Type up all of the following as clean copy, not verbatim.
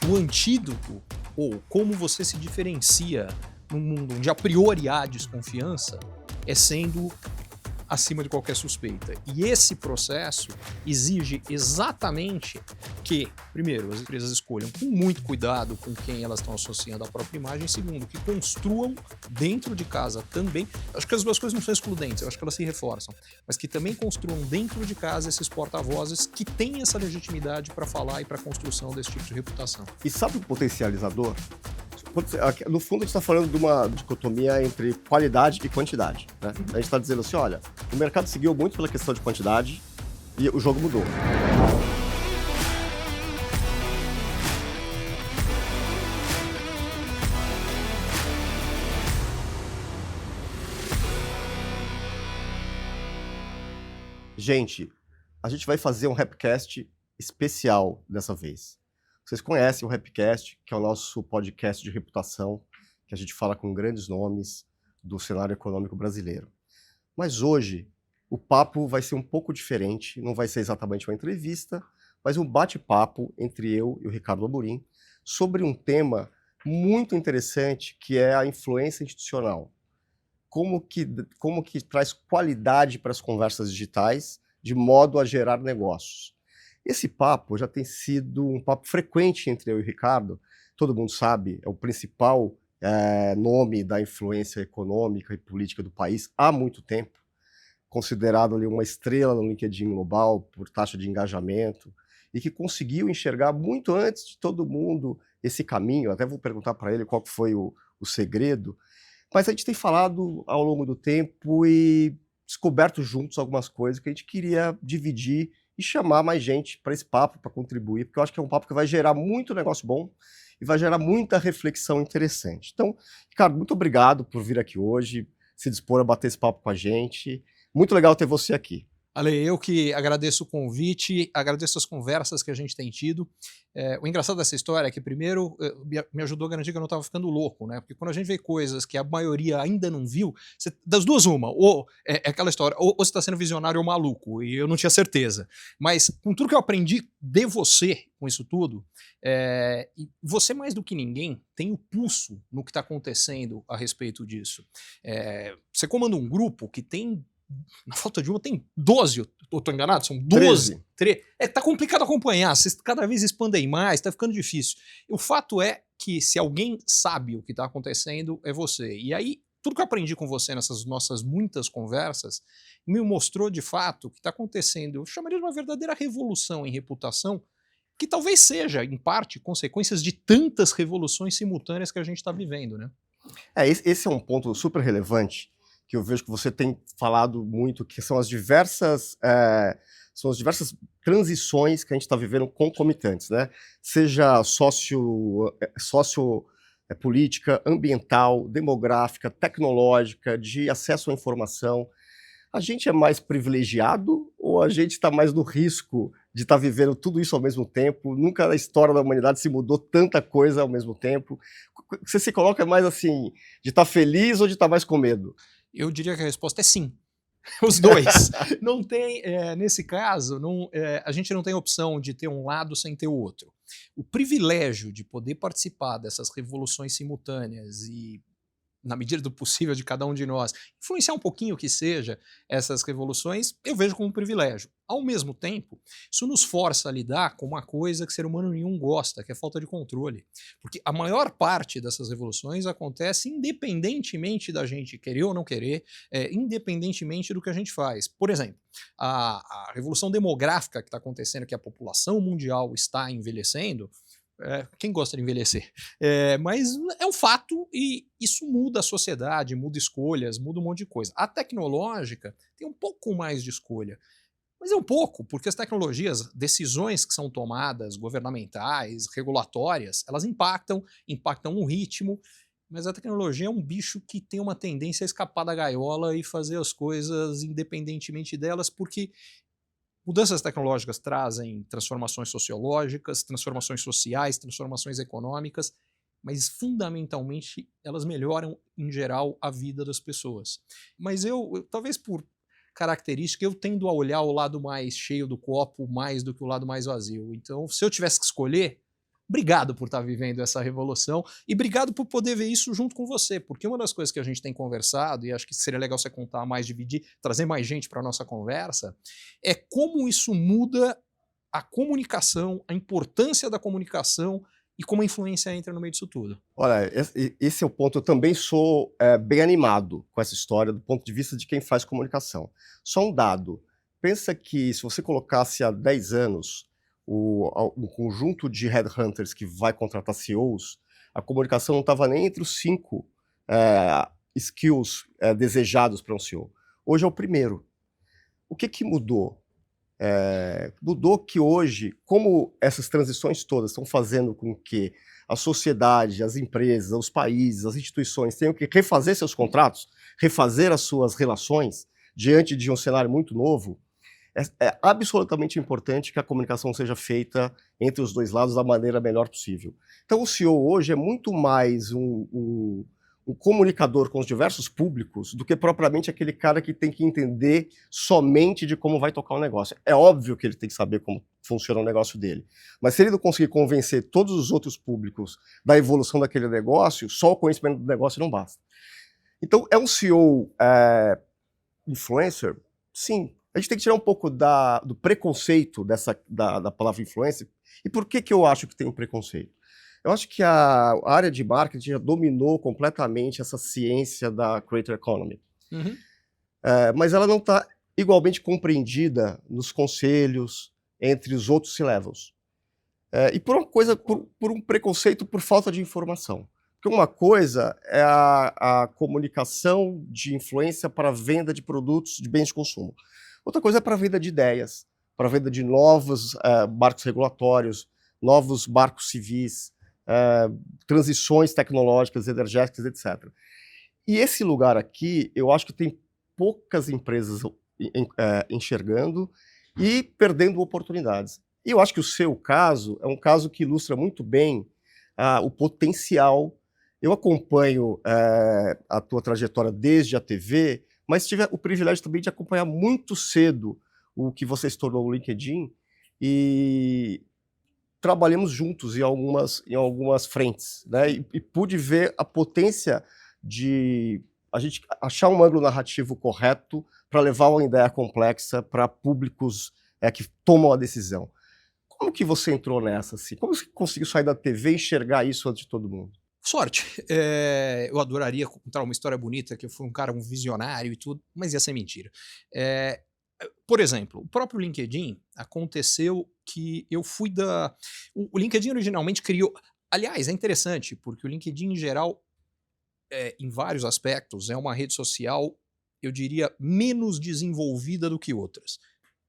o antídoto, ou como você se diferencia num mundo onde a priori há desconfiança, é sendo acima de qualquer suspeita. E esse processo exige exatamente que, primeiro, as empresas escolham com muito cuidado com quem elas estão associando a própria imagem, segundo, que construam dentro de casa também, acho que as duas coisas não são excludentes, eu acho que elas se reforçam, mas que também construam dentro de casa esses porta-vozes que têm essa legitimidade para falar e para a construção desse tipo de reputação. E sabe o potencializador? No fundo, a gente está falando de uma dicotomia entre qualidade e quantidade, né? A gente está dizendo assim, olha, o mercado seguiu muito pela questão de quantidade e o jogo mudou. Gente, a gente vai fazer um Rapcast especial dessa vez. Vocês conhecem o Rapcast, que é o nosso podcast de reputação, que a gente fala com grandes nomes do cenário econômico brasileiro. Mas hoje, o papo vai ser um pouco diferente, não vai ser exatamente uma entrevista, mas um bate-papo entre eu e o Ricardo Amorim sobre um tema muito interessante, que é a influência institucional. Como que traz qualidade para as conversas digitais, de modo a gerar negócios. Esse papo já tem sido um papo frequente entre eu e o Ricardo. Todo mundo sabe, é o principal nome da influência econômica e política do país há muito tempo, considerado ali uma estrela no LinkedIn global por taxa de engajamento, e que conseguiu enxergar muito antes de todo mundo esse caminho. Até vou perguntar para ele qual que foi o segredo, mas a gente tem falado ao longo do tempo e descoberto juntos algumas coisas que a gente queria dividir e chamar mais gente para esse papo, para contribuir, porque eu acho que é um papo que vai gerar muito negócio bom e vai gerar muita reflexão interessante. Então, Ricardo, muito obrigado por vir aqui hoje, se dispor a bater esse papo com a gente. Muito legal ter você aqui. Ale, eu que agradeço o convite, agradeço as conversas que a gente tem tido. O engraçado dessa história é que, primeiro, me ajudou a garantir que eu não estava ficando louco, né? Porque quando a gente vê coisas que a maioria ainda não viu, das duas uma, ou é aquela história, ou você está sendo visionário ou maluco, e eu não tinha certeza. Mas com tudo que eu aprendi de você, com isso tudo, e você mais do que ninguém tem o pulso no que está acontecendo a respeito disso. Você comanda um grupo que tem, na falta de uma, tem 12, eu tô enganado? São 12. Tá complicado acompanhar, vocês cada vez expandem mais, tá ficando difícil. O fato é que se alguém sabe o que tá acontecendo, é você. E aí, tudo que eu aprendi com você nessas nossas muitas conversas, me mostrou de fato o que tá acontecendo. Eu chamaria de uma verdadeira revolução em reputação, que talvez seja, em parte, consequências de tantas revoluções simultâneas que a gente tá vivendo, né? Esse é um ponto super relevante, que eu vejo que você tem falado muito, que são as diversas transições que a gente está vivendo concomitantes, né? Seja política, ambiental, demográfica, tecnológica, de acesso à informação. A gente é mais privilegiado ou a gente está mais no risco de estar vivendo tudo isso ao mesmo tempo? Nunca na história da humanidade se mudou tanta coisa ao mesmo tempo. Você se coloca mais assim, de estar feliz ou de estar mais com medo? Eu diria que a resposta é sim. Os dois. Não tem, nesse caso, a gente não tem opção de ter um lado sem ter o outro. O privilégio de poder participar dessas revoluções simultâneas e, na medida do possível de cada um de nós, influenciar um pouquinho que seja essas revoluções, eu vejo como um privilégio. Ao mesmo tempo, isso nos força a lidar com uma coisa que ser humano nenhum gosta, que é a falta de controle. Porque a maior parte dessas revoluções acontece independentemente da gente querer ou não querer, independentemente do que a gente faz. Por exemplo, a revolução demográfica que está acontecendo, que a população mundial está envelhecendo, quem gosta de envelhecer? Mas é um fato e isso muda a sociedade, muda escolhas, muda um monte de coisa. A tecnológica tem um pouco mais de escolha, mas é um pouco, porque as tecnologias, decisões que são tomadas, governamentais, regulatórias, elas impactam o ritmo, mas a tecnologia é um bicho que tem uma tendência a escapar da gaiola e fazer as coisas independentemente delas, porque mudanças tecnológicas trazem transformações sociológicas, transformações sociais, transformações econômicas, mas fundamentalmente elas melhoram, em geral, a vida das pessoas. Mas eu talvez por característica, eu tendo a olhar o lado mais cheio do copo mais do que o lado mais vazio. Então, se eu tivesse que escolher, Obrigado por estar vivendo essa revolução e obrigado por poder ver isso junto com você, porque uma das coisas que a gente tem conversado, e acho que seria legal você contar mais, dividir, trazer mais gente para a nossa conversa, é como isso muda a comunicação, a importância da comunicação e como a influência entra no meio disso tudo. Olha, esse é o ponto. Eu também sou bem animado com essa história do ponto de vista de quem faz comunicação. Só um dado. Pensa que se você colocasse há 10 anos um conjunto de headhunters que vai contratar CEOs, a comunicação não estava nem entre os 5 skills desejados para um CEO. Hoje é o primeiro. O que mudou? Mudou que hoje, como essas transições todas estão fazendo com que a sociedade, as empresas, os países, as instituições tenham que refazer seus contratos, refazer as suas relações diante de um cenário muito novo, é absolutamente importante que a comunicação seja feita entre os dois lados da maneira melhor possível. Então o CEO hoje é muito mais um comunicador com os diversos públicos do que propriamente aquele cara que tem que entender somente de como vai tocar o negócio. É óbvio que ele tem que saber como funciona o negócio dele, mas se ele não conseguir convencer todos os outros públicos da evolução daquele negócio, só o conhecimento do negócio não basta. Então, é um CEO influencer? Sim. A gente tem que tirar um pouco do preconceito da palavra influencer. E por que eu acho que tem um preconceito? Eu acho que a área de marketing já dominou completamente essa ciência da creator economy. Uhum. Mas ela não está igualmente compreendida nos conselhos, entre os outros C-levels. E por um preconceito por falta de informação. Porque uma coisa é a comunicação de influência para a venda de produtos de bens de consumo. Outra coisa é para a venda de ideias, para a venda de novos marcos regulatórios, novos marcos civis, transições tecnológicas, energéticas, etc. E esse lugar aqui, eu acho que tem poucas empresas enxergando e perdendo oportunidades. E eu acho que o seu caso é um caso que ilustra muito bem o potencial. Eu acompanho a tua trajetória desde a TV, mas tive o privilégio também de acompanhar muito cedo o que você se tornou o LinkedIn e trabalhamos juntos em algumas frentes, né? E pude ver a potência de a gente achar um ângulo narrativo correto para levar uma ideia complexa para públicos que tomam a decisão. Como que você entrou nessa? Assim? Como você conseguiu sair da TV e enxergar isso antes de todo mundo? Sorte. Eu adoraria contar uma história bonita, que eu fui um visionário e tudo, mas ia ser mentira. Por exemplo, o próprio LinkedIn, aconteceu que eu fui o LinkedIn originalmente criou... Aliás, é interessante, porque o LinkedIn, em geral, em vários aspectos, é uma rede social, eu diria, menos desenvolvida do que outras.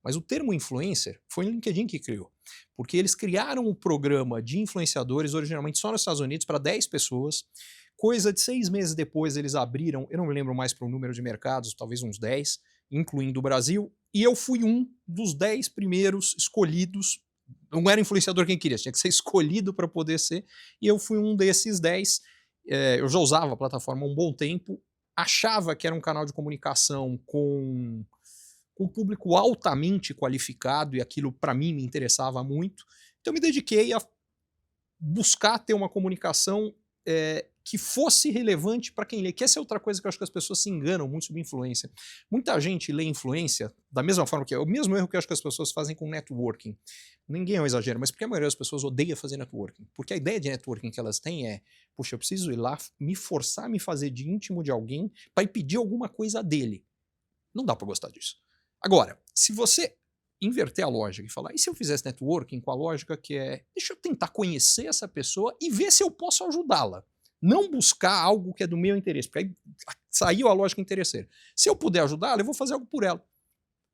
Mas o termo influencer foi o LinkedIn que criou, porque eles criaram um programa de influenciadores originalmente só nos Estados Unidos para 10 pessoas, coisa de 6 meses depois eles abriram, eu não me lembro mais para o número de mercados, talvez uns 10, incluindo o Brasil, e eu fui um dos 10 primeiros escolhidos, não era influenciador quem queria, tinha que ser escolhido para poder ser, e eu fui um desses 10, eu já usava a plataforma há um bom tempo, achava que era um canal de comunicação com um público altamente qualificado, e aquilo para mim me interessava muito, então me dediquei a buscar ter uma comunicação que fosse relevante para quem lê, que essa é outra coisa que eu acho que as pessoas se enganam muito sobre influência. Muita gente lê influência da mesma forma que é o mesmo erro que eu acho que as pessoas fazem com networking. Ninguém é um exagero, mas porque a maioria das pessoas odeia fazer networking? Porque a ideia de networking que elas têm é, puxa, eu preciso ir lá, me forçar a me fazer de íntimo de alguém para ir pedir alguma coisa dele. Não dá para gostar disso. Agora, se você inverter a lógica e falar, e se eu fizesse networking com a lógica que é, deixa eu tentar conhecer essa pessoa e ver se eu posso ajudá-la. Não buscar algo que é do meu interesse, porque aí saiu a lógica interesseira. Se eu puder ajudá-la, eu vou fazer algo por ela.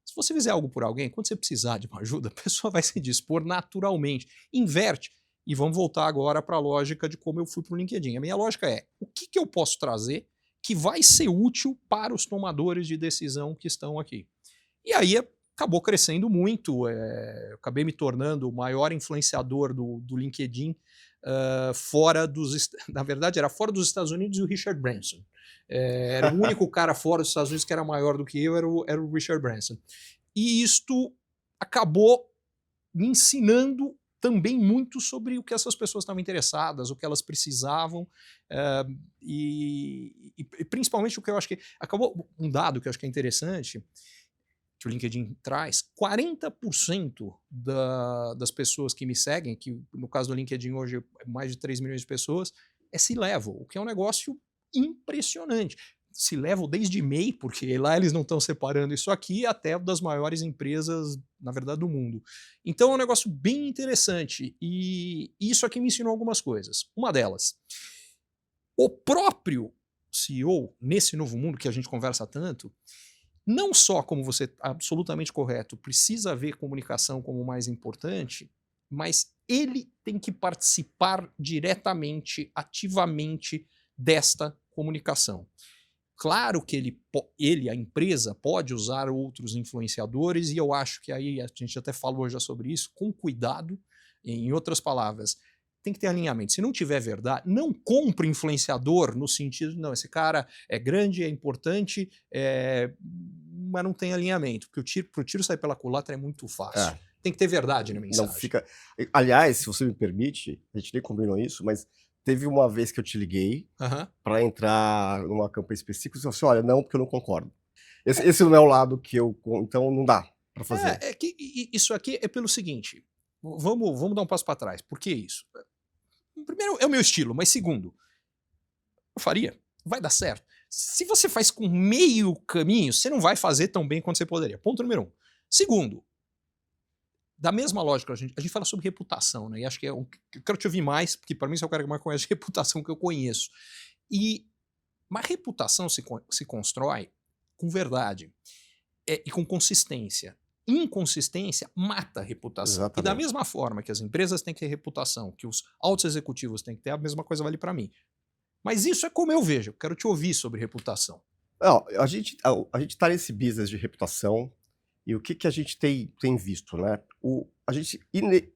Se você fizer algo por alguém, quando você precisar de uma ajuda, a pessoa vai se dispor naturalmente. Inverte. E vamos voltar agora para a lógica de como eu fui para o LinkedIn. A minha lógica é, o que eu posso trazer que vai ser útil para os tomadores de decisão que estão aqui? E aí acabou crescendo muito, eu acabei me tornando o maior influenciador do LinkedIn, na verdade era fora dos Estados Unidos, e o Richard Branson. Era o único cara fora dos Estados Unidos que era maior do que eu, era o Richard Branson. E isto acabou me ensinando também muito sobre o que essas pessoas estavam interessadas, o que elas precisavam, e principalmente o que eu acho que acabou um dado que eu acho que é interessante, que o LinkedIn traz: 40% das pessoas que me seguem, que no caso do LinkedIn hoje é mais de 3 milhões de pessoas, é C-Level, o que é um negócio impressionante. C-Level desde MEI, porque lá eles não estão separando isso aqui, até das maiores empresas, na verdade, do mundo. Então é um negócio bem interessante, e isso aqui me ensinou algumas coisas. Uma delas, o próprio CEO, nesse novo mundo que a gente conversa tanto, não só, como você está absolutamente correto, precisa ver comunicação como o mais importante, mas ele tem que participar diretamente, ativamente desta comunicação. Claro que ele, a empresa, pode usar outros influenciadores, e eu acho que aí a gente até falou já sobre isso, com cuidado. Em outras palavras, tem que ter alinhamento. Se não tiver verdade, não compre influenciador no sentido de, não, esse cara é grande, é importante, mas não tem alinhamento, porque pro tiro sair pela culatra é muito fácil. Tem que ter verdade na mensagem. Não fica... Aliás, se você me permite, a gente nem combinou isso, mas teve uma vez que eu te liguei para entrar numa campanha específica e você falou assim: olha, não, porque eu não concordo. Esse não é o lado que eu... Então não dá para fazer. É que isso aqui é pelo seguinte, vamos dar um passo para trás. Por que isso? Primeiro, é o meu estilo, mas segundo, eu faria, vai dar certo. Se você faz com meio caminho, você não vai fazer tão bem quanto você poderia. Ponto número 1. Segundo, da mesma lógica, a gente fala sobre reputação, né? E acho que eu quero te ouvir mais, porque para mim você é o cara que mais conhece reputação que eu conheço. Mas reputação se constrói com verdade e com consistência. Inconsistência mata a reputação. Exatamente. E da mesma forma que as empresas têm que ter reputação, que os altos executivos têm que ter, a mesma coisa vale para mim. Mas isso é como eu vejo. Eu quero te ouvir sobre reputação. Não, a gente está nesse business de reputação, e o que a gente tem visto, né? A gente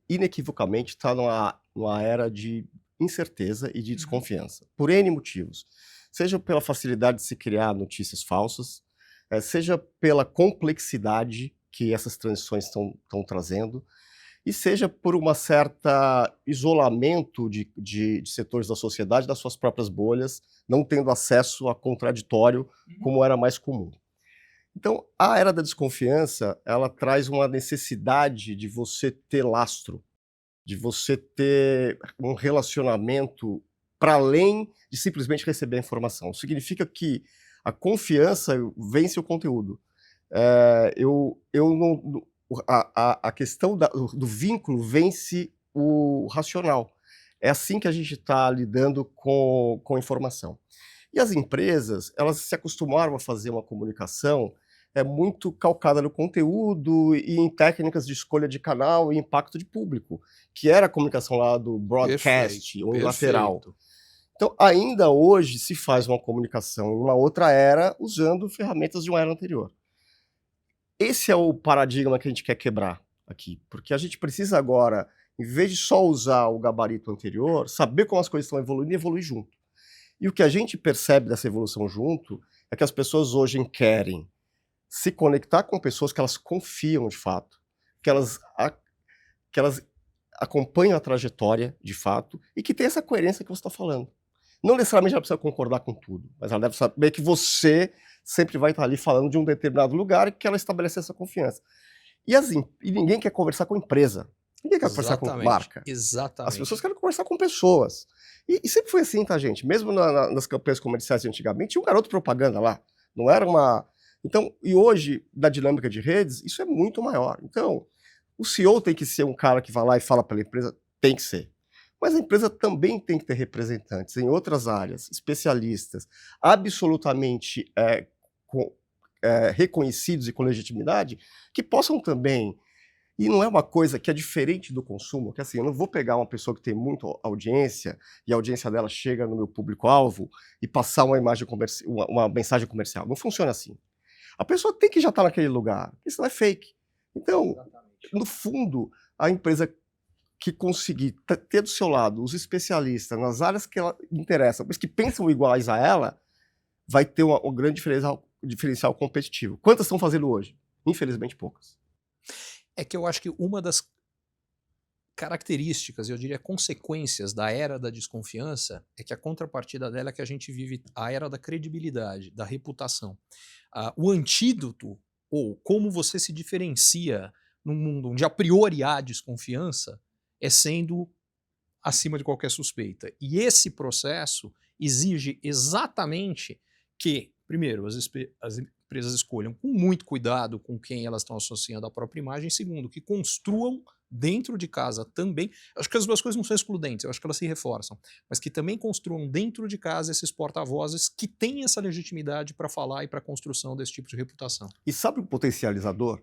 inequivocamente está numa era de incerteza e de desconfiança, por N motivos. Seja pela facilidade de se criar notícias falsas, seja pela complexidade que essas transições estão trazendo, e seja por uma certa isolamento de setores da sociedade, das suas próprias bolhas, não tendo acesso a contraditório como era mais comum. Então, a era da desconfiança, ela traz uma necessidade de você ter lastro, de você ter um relacionamento para além de simplesmente receber a informação. Significa que a confiança vence o conteúdo. A questão do vínculo vence o racional. É assim que a gente está lidando com a informação. E as empresas, elas se acostumaram a fazer uma comunicação muito calcada no conteúdo e em técnicas de escolha de canal e impacto de público, que era a comunicação lá do broadcast, unilateral. Então, ainda hoje se faz uma comunicação em uma outra era usando ferramentas de uma era anterior. Esse é o paradigma que a gente quer quebrar aqui, porque a gente precisa agora, em vez de só usar o gabarito anterior, saber como as coisas estão evoluindo e evoluir junto. E o que a gente percebe dessa evolução junto é que as pessoas hoje querem se conectar com pessoas que elas confiam de fato, que elas acompanham a trajetória de fato e que tem essa coerência que você está falando. Não necessariamente ela precisa concordar com tudo, mas ela deve saber que você sempre vai estar ali falando de um determinado lugar e que ela estabelece essa confiança. E ninguém quer conversar com empresa. Ninguém quer conversar com marca. Exatamente. As pessoas querem conversar com pessoas. E sempre foi assim, tá, gente? Mesmo nas campanhas comerciais de antigamente, tinha um garoto propaganda lá. Não era uma... Então, e hoje, da dinâmica de redes, isso é muito maior. Então, o CEO tem que ser um cara que vai lá e fala pela empresa, tem que ser. Mas a empresa também tem que ter representantes em outras áreas, especialistas, absolutamente reconhecidos e com legitimidade, que possam também... E não é uma coisa que é diferente do consumo, que assim, eu não vou pegar uma pessoa que tem muita audiência e a audiência dela chega no meu público-alvo e passar uma mensagem comercial. Não funciona assim. A pessoa tem que já estar naquele lugar, isso não é fake. Então, no fundo, a empresa que conseguir ter do seu lado os especialistas nas áreas que ela interessa, mas que pensam iguais a ela, vai ter um grande diferencial competitivo. Quantas estão fazendo hoje? Infelizmente, poucas. É que eu acho que uma das características, eu diria consequências da era da desconfiança é que a contrapartida dela é que a gente vive a era da credibilidade, da reputação. O antídoto, ou como você se diferencia num mundo onde a priori há desconfiança, é sendo acima de qualquer suspeita. E esse processo exige exatamente que, primeiro, as empresas escolham com muito cuidado com quem elas estão associando a própria imagem, segundo, que construam dentro de casa também, acho que as duas coisas não são excludentes, eu acho que elas se reforçam, mas que também construam dentro de casa esses porta-vozes que têm essa legitimidade para falar e para a construção desse tipo de reputação. E sabe o potencializador?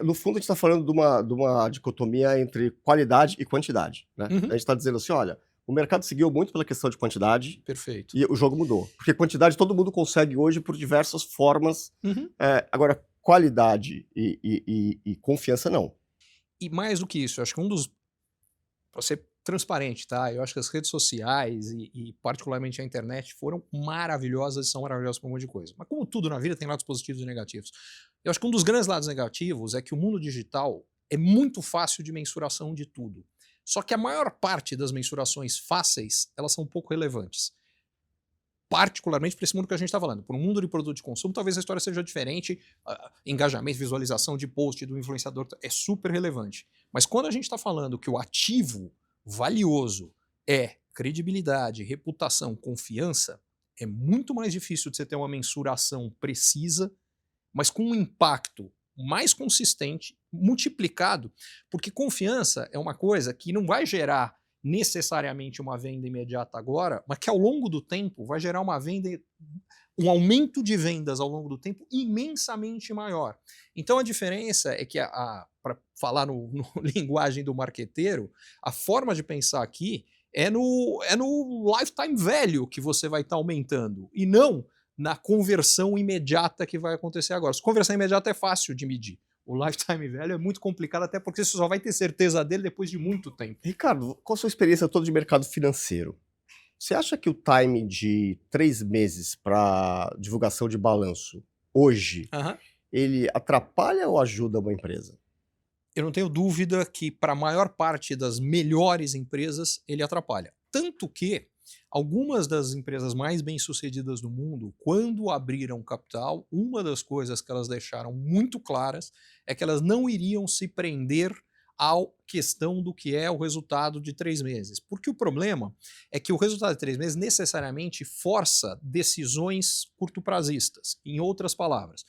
No fundo, a gente está falando de uma dicotomia entre qualidade e quantidade. Né? Uhum. A gente está dizendo assim, olha, o mercado seguiu muito pela questão de quantidade. Perfeito. E o jogo mudou. Porque quantidade todo mundo consegue hoje por diversas formas. Uhum. Agora, qualidade e confiança não. E mais do que isso, eu acho que para ser transparente, tá? Eu acho que as redes sociais e particularmente a internet foram maravilhosas e são maravilhosas por um monte de coisa. Mas como tudo na vida tem lados positivos e negativos. Eu acho que um dos grandes lados negativos é que o mundo digital é muito fácil de mensuração de tudo. Só que a maior parte das mensurações fáceis, elas são um pouco relevantes. Particularmente para esse mundo que a gente está falando. Por um mundo de produto de consumo, talvez a história seja diferente. Engajamento, visualização de post do influenciador é super relevante. Mas quando a gente está falando que o ativo valioso é credibilidade, reputação, confiança, é muito mais difícil de você ter uma mensuração precisa, mas com um impacto mais consistente, multiplicado, porque confiança é uma coisa que não vai gerar necessariamente uma venda imediata agora, mas que ao longo do tempo vai gerar uma venda, um aumento de vendas ao longo do tempo imensamente maior. Então a diferença é que, para falar no linguagem do marqueteiro, a forma de pensar aqui é no lifetime value que você vai estar aumentando, e não na conversão imediata que vai acontecer agora. Se conversão imediata é fácil de medir. O lifetime value é muito complicado, até porque você só vai ter certeza dele depois de muito tempo. Ricardo, qual a sua experiência toda de mercado financeiro? Você acha que o time de 3 meses para divulgação de balanço, hoje, ele atrapalha ou ajuda uma empresa? Eu não tenho dúvida que, para a maior parte das melhores empresas, ele atrapalha. Tanto que algumas das empresas mais bem-sucedidas do mundo, quando abriram capital, uma das coisas que elas deixaram muito claras é que elas não iriam se prender à questão do que é o resultado de 3 meses. Porque o problema é que o resultado de 3 meses necessariamente força decisões curto-prazistas. Em outras palavras,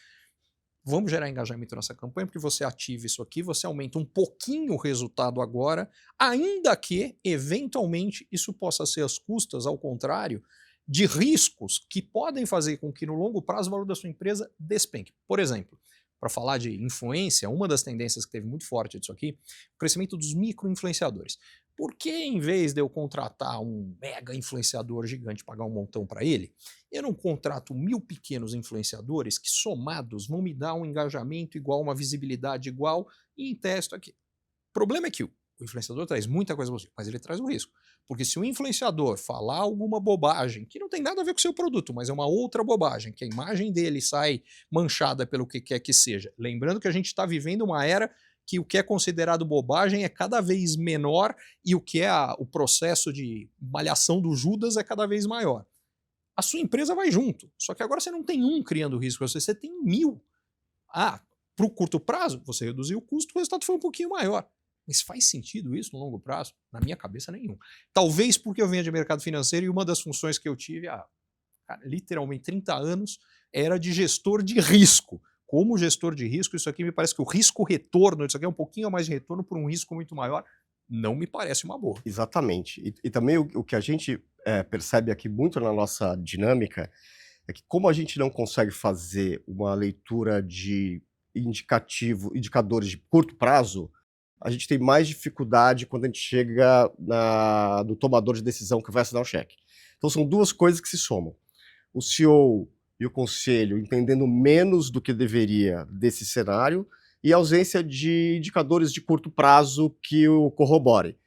vamos gerar engajamento nessa campanha, porque você ativa isso aqui, você aumenta um pouquinho o resultado agora, ainda que, eventualmente, isso possa ser às custas, ao contrário, de riscos que podem fazer com que, no longo prazo, o valor da sua empresa despenque. Por exemplo, para falar de influência, uma das tendências que teve muito forte disso aqui, o crescimento dos micro-influenciadores. Por que, em vez de eu contratar um mega influenciador gigante, pagar um montão para ele, eu não contrato 1000 pequenos influenciadores que, somados, vão me dar um engajamento igual, uma visibilidade igual, e testo aqui. O problema é que o influenciador traz muita coisa positiva, mas ele traz um risco. Porque se o influenciador falar alguma bobagem, que não tem nada a ver com o seu produto, mas é uma outra bobagem, que a imagem dele sai manchada pelo que quer que seja. Lembrando que a gente está vivendo uma era que o que é considerado bobagem é cada vez menor e o que é o processo de malhação do Judas é cada vez maior. A sua empresa vai junto, só que agora você não tem um criando risco, você tem 1000. Para o curto prazo, você reduziu o custo, o resultado foi um pouquinho maior. Mas faz sentido isso no longo prazo? Na minha cabeça, nenhum. Talvez porque eu venho de mercado financeiro e uma das funções que eu tive há literalmente 30 anos era de gestor de risco. Como gestor de risco, isso aqui me parece que o risco-retorno, isso aqui é um pouquinho a mais de retorno por um risco muito maior, não me parece uma boa. Exatamente. E também o que a gente percebe aqui muito na nossa dinâmica é que, como a gente não consegue fazer uma leitura de indicadores de curto prazo, a gente tem mais dificuldade quando a gente chega no tomador de decisão que vai assinar o cheque. Então são duas coisas que se somam. O CEO e o conselho entendendo menos do que deveria desse cenário e a ausência de indicadores de curto prazo que o corroborem.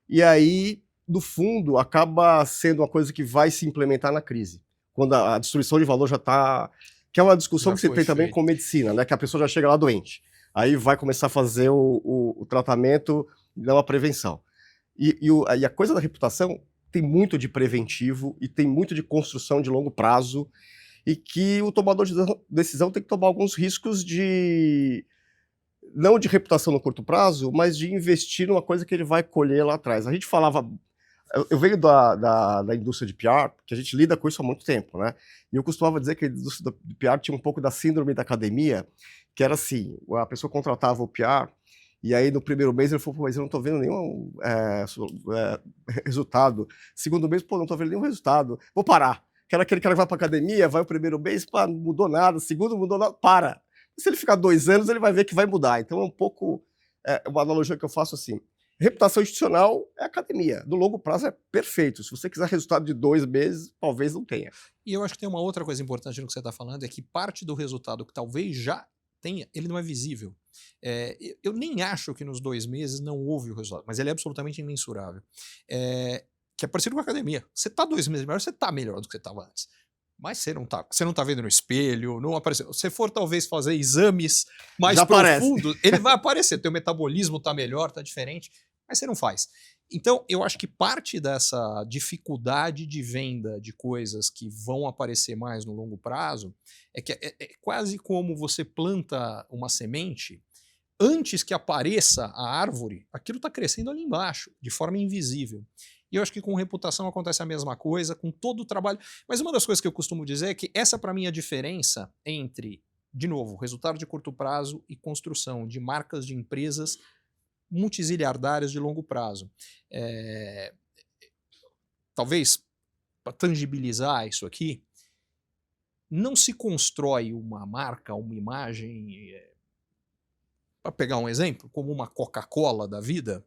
E aí, no fundo, acaba sendo uma coisa que vai se implementar na crise, quando a destruição de valor já está... Que é uma discussão que você tem também com medicina, né? Que a pessoa já chega lá doente. Aí vai começar a fazer o tratamento não a prevenção. E a coisa da reputação tem muito de preventivo e tem muito de construção de longo prazo, e que o tomador de decisão tem que tomar alguns riscos não de reputação no curto prazo, mas de investir numa coisa que ele vai colher lá atrás. A gente falava... Eu venho da indústria de PR, que a gente lida com isso há muito tempo, né? E eu costumava dizer que a indústria de PR tinha um pouco da síndrome da academia, que era assim, a pessoa contratava o PR, e aí no primeiro mês ele falou, mas eu não estou vendo nenhum resultado. Segundo mês, não estou vendo nenhum resultado. Vou parar. Que era aquele cara que vai para academia, vai o primeiro mês, pá, não mudou nada. Segundo, mudou nada, para. Se ele ficar 2 anos, ele vai ver que vai mudar. Então é um pouco uma analogia que eu faço assim. Reputação institucional é academia. No longo prazo é perfeito. Se você quiser resultado de 2 meses, talvez não tenha. E eu acho que tem uma outra coisa importante no que você está falando, é que parte do resultado que talvez já tenha, ele não é visível. Eu nem acho que nos 2 meses não houve o resultado, mas ele é absolutamente imensurável. Que é parecido com a academia. Você está 2 meses melhor, você está melhor do que você estava antes. Mas você não tá vendo no espelho, não apareceu. Se for talvez fazer exames mais profundos, ele vai aparecer. Teu metabolismo está melhor, está diferente, mas você não faz. Então, eu acho que parte dessa dificuldade de venda de coisas que vão aparecer mais no longo prazo é que é quase como você planta uma semente, antes que apareça a árvore, aquilo está crescendo ali embaixo, de forma invisível. E eu acho que com reputação acontece a mesma coisa, com todo o trabalho. Mas uma das coisas que eu costumo dizer é que essa, para mim, é a diferença entre, de novo, resultado de curto prazo e construção de marcas de empresas multiziliardárias de longo prazo. Talvez, para tangibilizar isso aqui, não se constrói uma marca, uma imagem, para pegar um exemplo, como uma Coca-Cola da vida,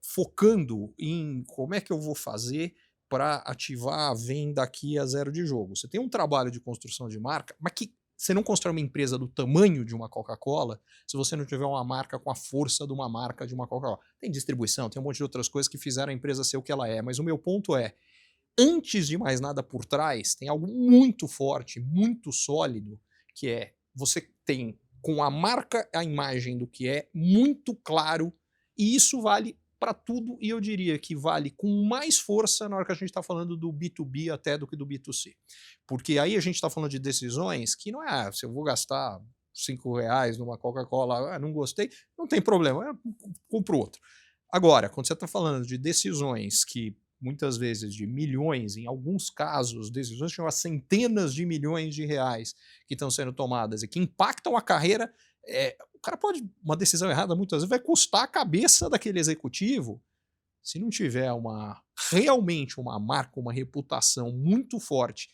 focando em como é que eu vou fazer para ativar a venda aqui a 0 de jogo. Você tem um trabalho de construção de marca, mas que você não constrói uma empresa do tamanho de uma Coca-Cola se você não tiver uma marca com a força de uma marca de uma Coca-Cola. Tem distribuição, tem um monte de outras coisas que fizeram a empresa ser o que ela é, mas o meu ponto é, antes de mais nada por trás, tem algo muito forte, muito sólido, que é, você tem com a marca, a imagem do que é, muito claro, e isso vale para tudo, e eu diria que vale com mais força na hora que a gente está falando do B2B até do que do B2C. Porque aí a gente está falando de decisões que não é, se eu vou gastar R$5 numa Coca-Cola, não gostei, não tem problema, compro outro. Agora, quando você está falando de decisões que muitas vezes de milhões, em alguns casos, decisões que chegam a centenas de milhões de reais que estão sendo tomadas e que impactam a carreira, o cara pode, uma decisão errada muitas vezes vai custar a cabeça daquele executivo, se não tiver realmente uma marca, uma reputação muito forte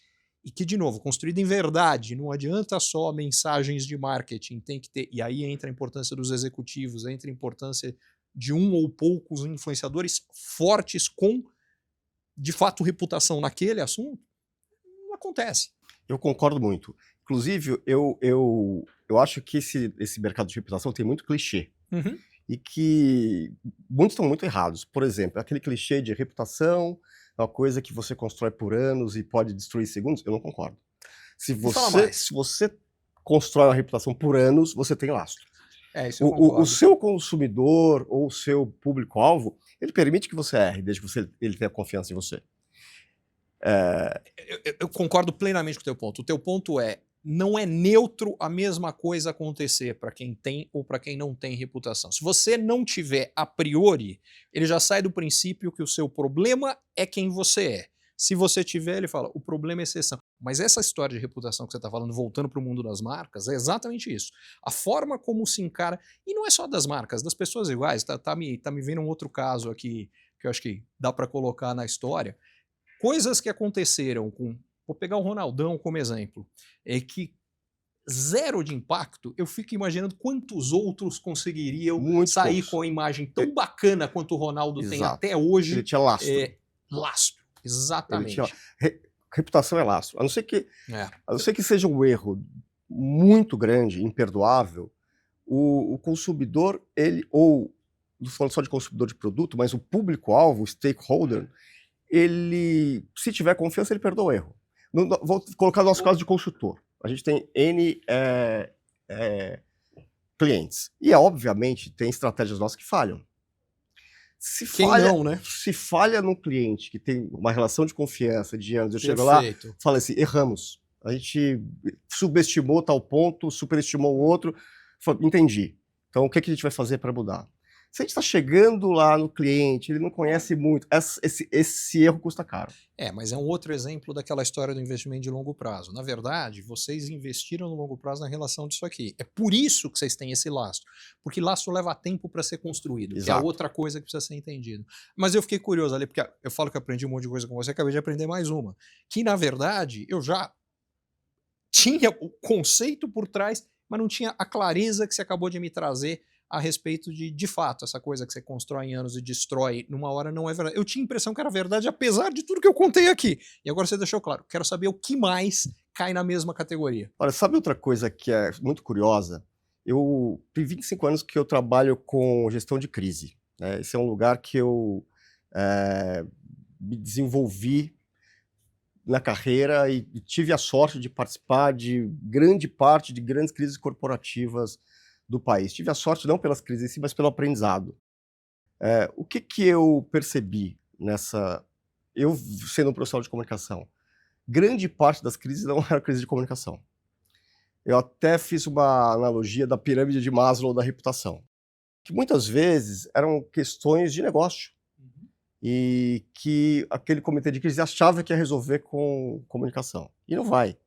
e que, de novo, construída em verdade, não adianta só mensagens de marketing, tem que ter, e aí entra a importância dos executivos, entra a importância de um ou poucos influenciadores fortes com de fato reputação naquele assunto, não acontece. Eu concordo muito. Inclusive, eu acho que esse mercado de reputação tem muito clichê. Uhum. E que muitos estão muito errados. Por exemplo, aquele clichê de reputação é uma coisa que você constrói por anos e pode destruir em segundos. Eu não concordo. Se você constrói uma reputação por anos, você tem lastro. Isso eu concordo. O seu consumidor ou o seu público-alvo, ele permite que você erre, desde que ele tenha confiança em você. Eu concordo plenamente com o teu ponto. O teu ponto não é neutro a mesma coisa acontecer para quem tem ou para quem não tem reputação. Se você não tiver a priori, ele já sai do princípio que o seu problema é quem você é. Se você tiver, ele fala, o problema é exceção. Mas essa história de reputação que você está falando, voltando para o mundo das marcas, é exatamente isso. A forma como se encara, e não é só das marcas, das pessoas iguais, tá me vendo um outro caso aqui, que eu acho que dá para colocar na história, coisas que aconteceram vou pegar o Ronaldão como exemplo, é que 0 de impacto, eu fico imaginando quantos outros conseguiriam sair com a imagem tão bacana quanto o Ronaldo tem até hoje. Ele tinha lastro. Lastro, exatamente. Reputação é lastro. A não ser que seja um erro muito grande, imperdoável, o consumidor, não falando só de consumidor de produto, mas o público-alvo, o stakeholder, ele, se tiver confiança, ele perdoa o erro. Vou colocar no nosso caso de consultor. A gente tem N clientes. E, obviamente, tem estratégias nossas que falham. Se falha no cliente que tem uma relação de confiança de anos, eu chego lá e falo assim, erramos. A gente subestimou tal ponto, superestimou o outro. Falo, entendi. Então, o que a gente vai fazer para mudar? Se a gente está chegando lá no cliente, ele não conhece muito, esse erro custa caro. Mas é um outro exemplo daquela história do investimento de longo prazo. Na verdade, vocês investiram no longo prazo na relação disso aqui. É por isso que vocês têm esse lastro. Porque lastro leva tempo para ser construído, que é outra coisa que precisa ser entendido. Mas eu fiquei curioso ali, porque eu falo que aprendi um monte de coisa com você, acabei de aprender mais uma. Que, na verdade, eu já tinha o conceito por trás, mas não tinha a clareza que você acabou de me trazer a respeito de fato, essa coisa que você constrói em anos e destrói numa hora não é verdade. Eu tinha a impressão que era verdade, apesar de tudo que eu contei aqui. E agora você deixou claro. Quero saber o que mais cai na mesma categoria. Olha, sabe outra coisa que é muito curiosa? Eu tenho 25 anos que eu trabalho com gestão de crise, né? Esse é um lugar que eu me desenvolvi na carreira e tive a sorte de participar de grande parte de grandes crises corporativas do país. Tive a sorte não pelas crises em si, mas pelo aprendizado. O que eu percebi eu sendo um profissional de comunicação? Grande parte das crises não era crise de comunicação. Eu até fiz uma analogia da pirâmide de Maslow da reputação, que muitas vezes eram questões de negócio e que aquele comitê de crise achava que ia resolver com comunicação. E não vai.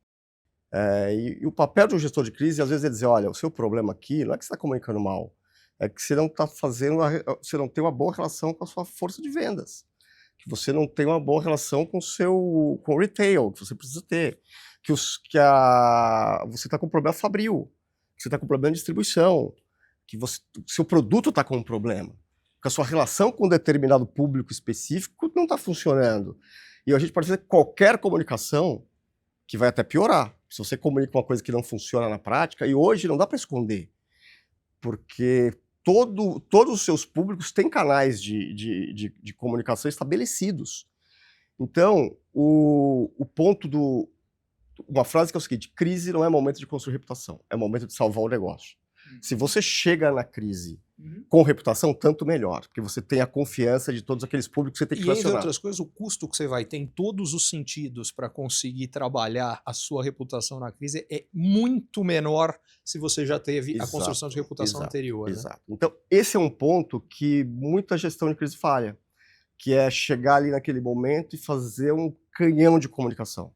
E o papel de um gestor de crise, às vezes, é dizer, olha, o seu problema aqui não é que você está comunicando mal, é que você não está você não tem uma boa relação com a sua força de vendas, que você não tem uma boa relação com o retail, que você precisa ter, que você está com problema fabril, que você está com problema de distribuição, que seu produto está com um problema, que a sua relação com um determinado público específico não está funcionando. E a gente pode fazer qualquer comunicação que vai até piorar. Se você comunica uma coisa que não funciona na prática, e hoje não dá para esconder, porque todos os seus públicos têm canais de comunicação estabelecidos. Então, o ponto uma frase que é o seguinte, crise não é momento de construir reputação, é momento de salvar o negócio. Se você chega na crise com reputação, tanto melhor, porque você tem a confiança de todos aqueles públicos que você tem que relacionar. E, entre outras coisas, o custo que você vai ter em todos os sentidos para conseguir trabalhar a sua reputação na crise é muito menor se você já teve a construção de reputação anterior. Exato. Né? Então, esse é um ponto que muita gestão de crise falha, que é chegar ali naquele momento e fazer um canhão de comunicação.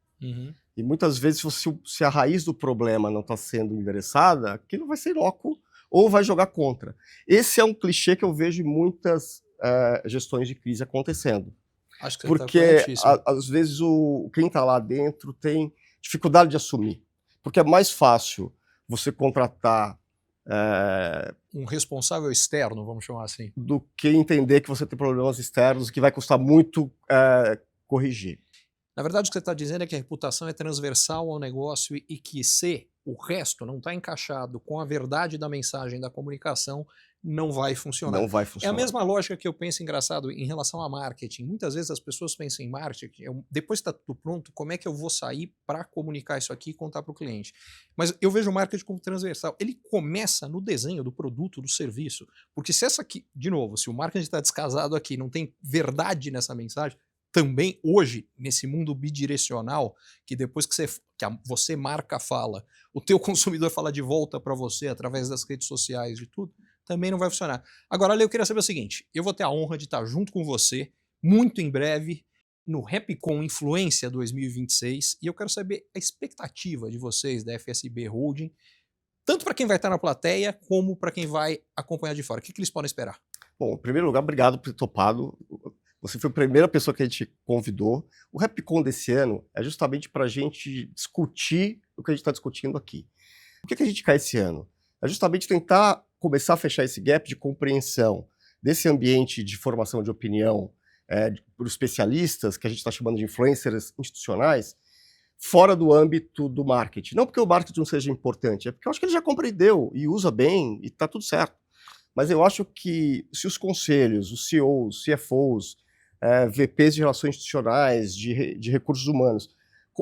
E muitas vezes, se a raiz do problema não está sendo endereçada, aquilo vai ser inócuo ou vai jogar contra. Esse é um clichê que eu vejo em muitas gestões de crise acontecendo. Acho que porque, às vezes, quem está lá dentro tem dificuldade de assumir. Porque é mais fácil você contratar um responsável externo, vamos chamar assim, do que entender que você tem problemas externos que vai custar muito corrigir. Na verdade, o que você está dizendo é que a reputação é transversal ao negócio e que se o resto não está encaixado com a verdade da mensagem da comunicação, não vai funcionar. Não vai funcionar. É a mesma lógica que eu penso, engraçado, em relação a marketing. Muitas vezes as pessoas pensam em marketing, depois que está tudo pronto, como é que eu vou sair para comunicar isso aqui e contar para o cliente? Mas eu vejo o marketing como transversal. Ele começa no desenho do produto, do serviço. Porque se essa aqui, de novo, se o marketing está descasado aqui, não tem verdade nessa mensagem, também hoje, nesse mundo bidirecional, que depois que você marca fala, o teu consumidor fala de volta para você através das redes sociais e tudo, também não vai funcionar. Agora, Ale, eu queria saber o seguinte, eu vou ter a honra de estar junto com você, muito em breve, no Repcon Influência 2026, e eu quero saber a expectativa de vocês, da FSB Holding, tanto para quem vai estar na plateia, como para quem vai acompanhar de fora. O que eles podem esperar? Bom, em primeiro lugar, obrigado por ter topado. Você foi a primeira pessoa que a gente convidou. O Repcon desse ano é justamente para a gente discutir o que a gente está discutindo aqui. O que a gente quer esse ano? É justamente tentar começar a fechar esse gap de compreensão desse ambiente de formação de opinião por especialistas, que a gente está chamando de influencers institucionais, fora do âmbito do marketing. Não porque o marketing não seja importante, é porque eu acho que ele já compreendeu e usa bem e está tudo certo. Mas eu acho que se os conselhos, os CEOs, CFOs, VPs de relações institucionais, de recursos humanos,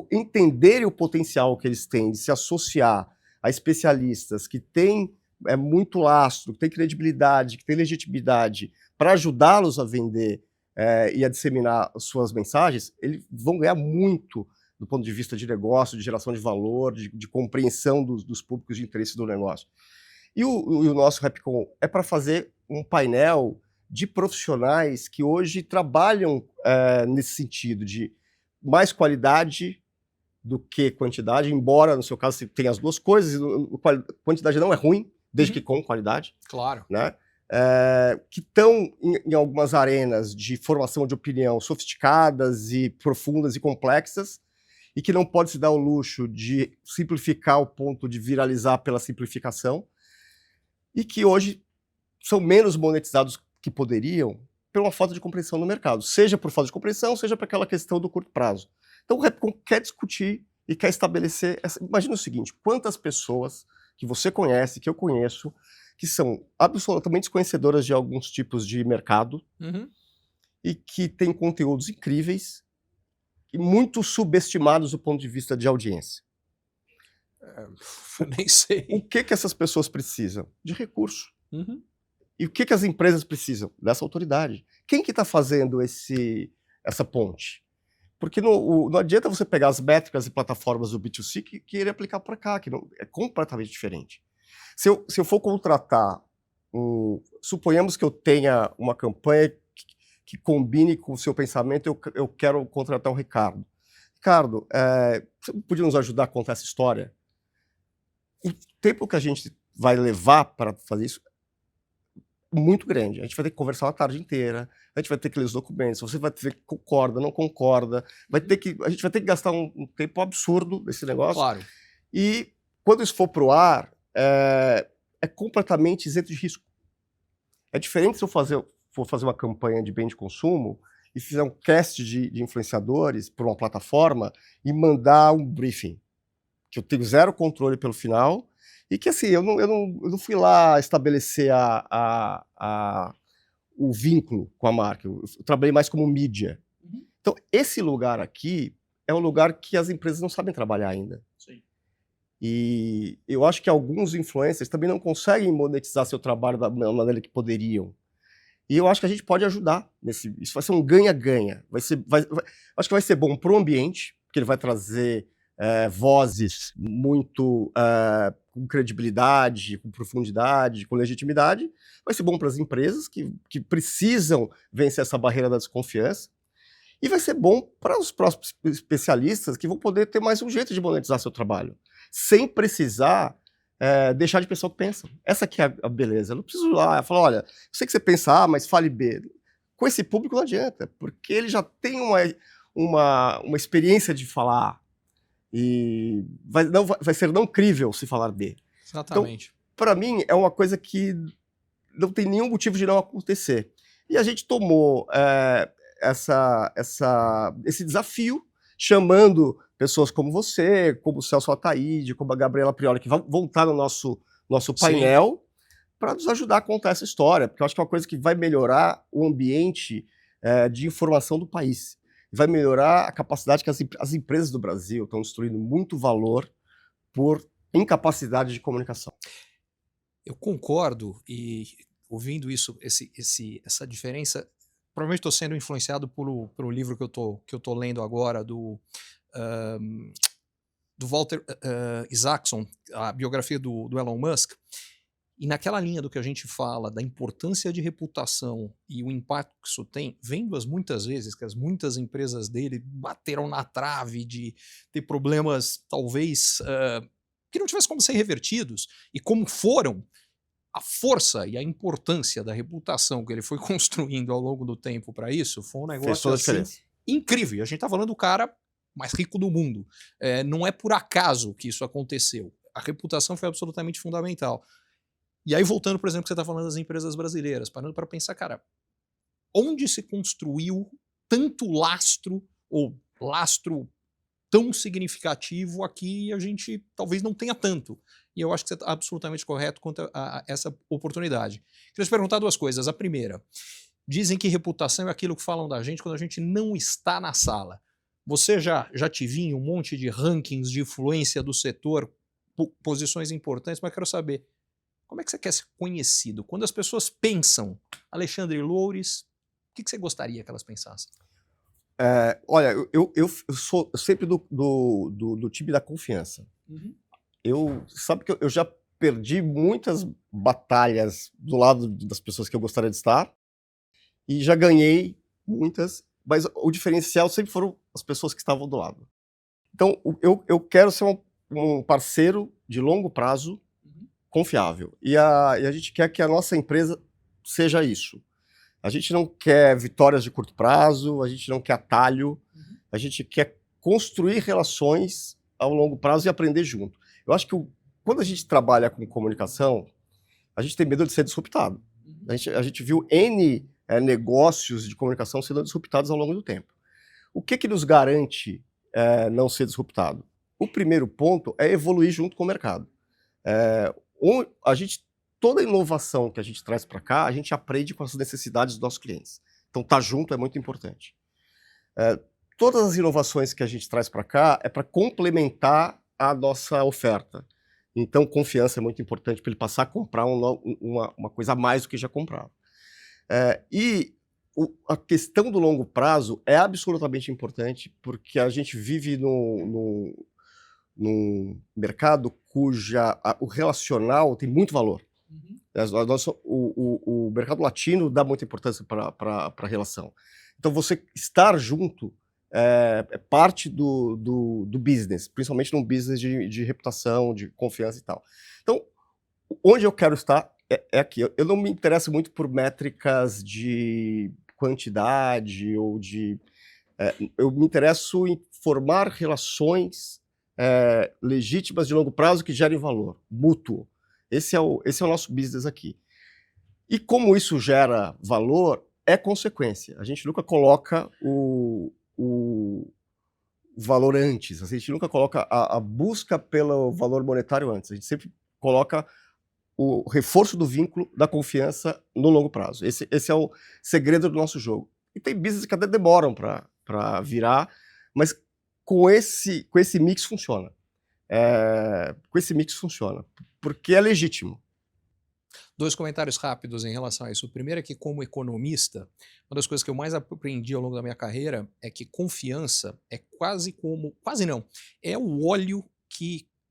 entenderem o potencial que eles têm de se associar a especialistas que têm muito lastro, que têm credibilidade, que têm legitimidade para ajudá-los a vender e a disseminar suas mensagens, eles vão ganhar muito do ponto de vista de negócio, de geração de valor, de compreensão dos públicos de interesse do negócio. E o nosso Repcon é para fazer um painel de profissionais que hoje trabalham nesse sentido de mais qualidade do que quantidade, embora no seu caso você tenha as duas coisas, quantidade não é ruim, desde que com qualidade. Claro. Né? Que estão em algumas arenas de formação de opinião sofisticadas e profundas e complexas, e que não pode se dar o luxo de simplificar ao ponto de viralizar pela simplificação, e que hoje são menos monetizados que poderiam por uma falta de compreensão no mercado, seja por falta de compreensão, seja por aquela questão do curto prazo. Então o Repcon quer discutir e quer estabelecer... Imagina o seguinte, quantas pessoas que você conhece, que eu conheço, que são absolutamente desconhecedoras de alguns tipos de mercado e que têm conteúdos incríveis e muito subestimados do ponto de vista de audiência. Nem sei. O que essas pessoas precisam? De recurso. E o que as empresas precisam? Dessa autoridade. Quem que está fazendo essa ponte? Porque não adianta você pegar as métricas e plataformas do B2C que querer aplicar para cá, que não, é completamente diferente. Se eu for contratar, suponhamos que eu tenha uma campanha que combine com o seu pensamento, eu quero contratar o Ricardo. Ricardo, você podia nos ajudar a contar essa história? O tempo que a gente vai levar para fazer isso é muito grande. A gente vai ter que conversar uma tarde inteira, a gente vai ter que ler os documentos, você vai ter que concorda, não concorda, a gente vai ter que gastar um tempo absurdo nesse negócio. Claro. E quando isso for para o ar, é completamente isento de risco. É diferente se eu for fazer uma campanha de bem de consumo e fizer um cast de influenciadores por uma plataforma e mandar um briefing, que eu tenho zero controle pelo final, e que assim, eu não fui lá estabelecer o vínculo com a marca, eu trabalhei mais como mídia. Então, esse lugar aqui é um lugar que as empresas não sabem trabalhar ainda. Sim. E eu acho que alguns influencers também não conseguem monetizar seu trabalho da maneira que poderiam. E eu acho que a gente pode ajudar nesse. Isso vai ser um ganha-ganha. Acho que vai ser bom para o ambiente, porque ele vai trazer vozes muito com credibilidade, com profundidade, com legitimidade. Vai ser bom para as empresas que precisam vencer essa barreira da desconfiança. E vai ser bom para os próximos especialistas que vão poder ter mais um jeito de monetizar seu trabalho, sem precisar deixar de pensar o que pensam. Essa aqui é a beleza. Eu não preciso ir lá e falar, olha, eu sei que você pensa A, mas fale B. Com esse público não adianta, porque ele já tem uma experiência de falar A. E vai ser não crível se falar B. Exatamente. Então, para mim, é uma coisa que não tem nenhum motivo de não acontecer. E a gente tomou esse desafio, chamando pessoas como você, como o Celso Ataíde, como a Gabriela Prioli, que vão estar no nosso painel, para nos ajudar a contar essa história, porque eu acho que é uma coisa que vai melhorar o ambiente de informação do país. Vai melhorar a capacidade que as empresas do Brasil estão destruindo muito valor por incapacidade de comunicação. Eu concordo, e ouvindo isso, essa diferença, provavelmente estou sendo influenciado pelo livro que eu tô lendo agora, do Walter Isaacson, a biografia do Elon Musk. E naquela linha do que a gente fala, da importância de reputação e o impacto que isso tem, vendo-as muitas vezes, que as muitas empresas dele bateram na trave de ter problemas, talvez, que não tivessem como ser revertidos, e como foram, a força e a importância da reputação que ele foi construindo ao longo do tempo para isso, foi um negócio assim, incrível. A gente está falando do cara mais rico do mundo. Não é por acaso que isso aconteceu. A reputação foi absolutamente fundamental. E aí, voltando, por exemplo, que você está falando das empresas brasileiras, parando para pensar, cara, onde se construiu tanto lastro, ou lastro tão significativo aqui, a gente talvez não tenha tanto. E eu acho que você está absolutamente correto quanto a essa oportunidade. Queria te perguntar duas coisas. A primeira, dizem que reputação é aquilo que falam da gente quando a gente não está na sala. Você já te vi em um monte de rankings de influência do setor, posições importantes, mas quero saber, Como é que você quer ser conhecido? Quando as pessoas pensam Alexandre Loures, o que você gostaria que elas pensassem? Olha, eu sou sempre do time da confiança. Sabe que eu já perdi muitas batalhas do lado das pessoas que eu gostaria de estar e já ganhei muitas, mas o diferencial sempre foram as pessoas que estavam do lado. Então, eu quero ser um parceiro de longo prazo confiável. E a gente quer que a nossa empresa seja isso. A gente não quer vitórias de curto prazo, a gente não quer atalho, a gente quer construir relações ao longo prazo e aprender junto. Eu acho que quando a gente trabalha com comunicação, a gente tem medo de ser disruptado. A gente viu N negócios de comunicação sendo disruptados ao longo do tempo. O que nos garante não ser disruptado? O primeiro ponto é evoluir junto com o mercado. Toda inovação que a gente traz para cá, a gente aprende com as necessidades dos nossos clientes. Então, estar junto é muito importante. Todas as inovações que a gente traz para cá é para complementar a nossa oferta. Então, confiança é muito importante para ele passar a comprar uma coisa a mais do que já comprava. A questão do longo prazo é absolutamente importante, porque a gente vive num mercado o relacional tem muito valor. O mercado latino dá muita importância para a relação. Então, você estar junto é parte do business, principalmente num business de reputação, de confiança e tal. Então, onde eu quero estar é aqui. Eu não me interesso muito por métricas de quantidade ou de... eu me interesso em formar relações legítimas de longo prazo que gerem valor, mútuo. Esse é o nosso business aqui. E como isso gera valor, é consequência. A gente nunca coloca o valor antes, a gente nunca coloca a busca pelo valor monetário antes, a gente sempre coloca o reforço do vínculo da confiança no longo prazo. Esse é o segredo do nosso jogo. E tem business que até demoram para virar, mas com esse mix funciona. Com esse mix funciona, porque é legítimo. 2 comentários rápidos em relação a isso. O primeiro é que, como economista, uma das coisas que eu mais aprendi ao longo da minha carreira é que confiança é quase não, é o óleo